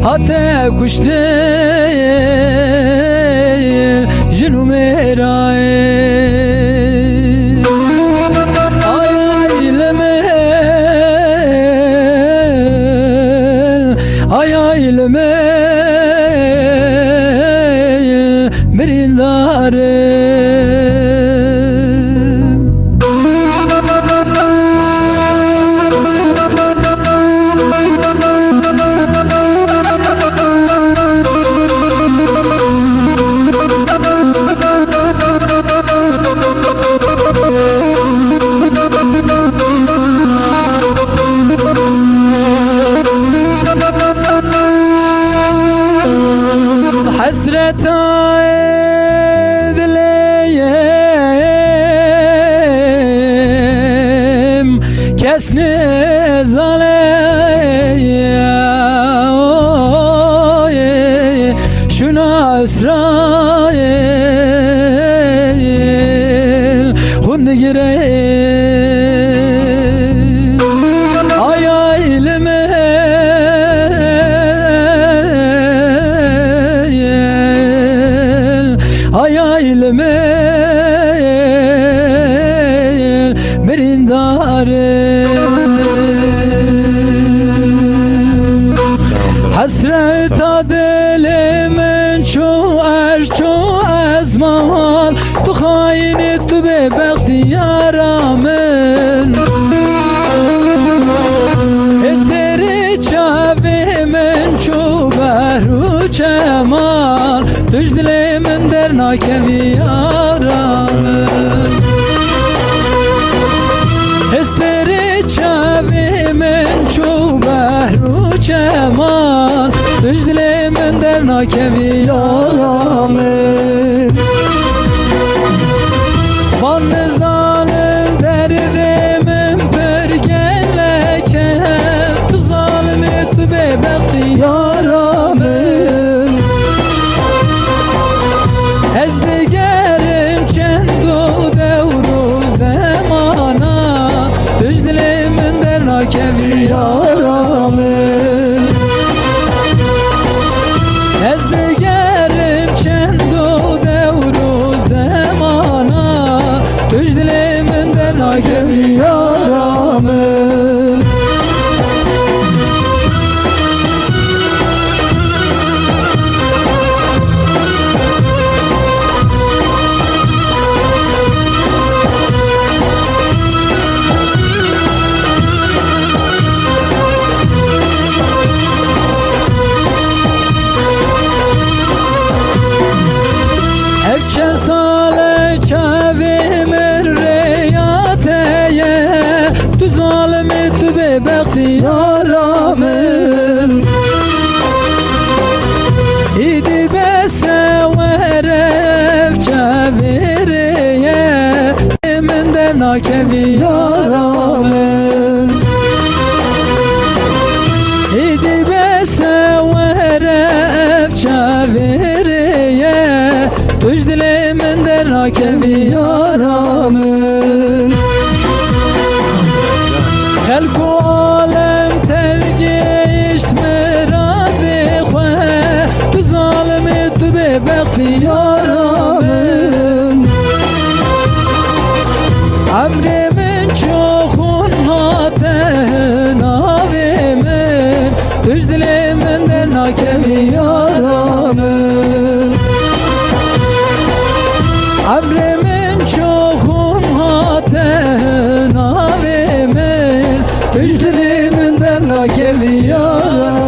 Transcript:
hatta kuş değil jinu meraye ay ailemel merindarım hasret edileyim kesni zaley şuna İsrail hundi gireyim ay aileme ay ailemel merindarım hasret adelimin çoğu ezman tu haini tu bebekti yaramın esteri çavimin çoğu behru çemal düş dilimin dernakevi yaramın esteri çavimin çoğu behru çemal düş dilimin dernakevi yaramın vanlı zalim derdimin pörgeleke tu zalim etti bebekti yaramın ezdigerim kendo devru zemana düş dilimin dernakevi yaramın ezdigerim kendo devru zemana düş dilimin dernakevi yaramın Evçe sale kevimir reyateye tu zalimi tu bebekti yaramın İdi besevere evçe veriye Emin dernakevi yaramın İdi besevere evçe veriye düş dilimin dernakevi yaramın Helku alem tevgi iştmi razi khwe tu zalimi tu bebekti yaramın Amrimin çoğun haten avimin düş dilimin dernakevi yaramın Amrimin çoğun haten avimin düş dilimin dernakevi yaramın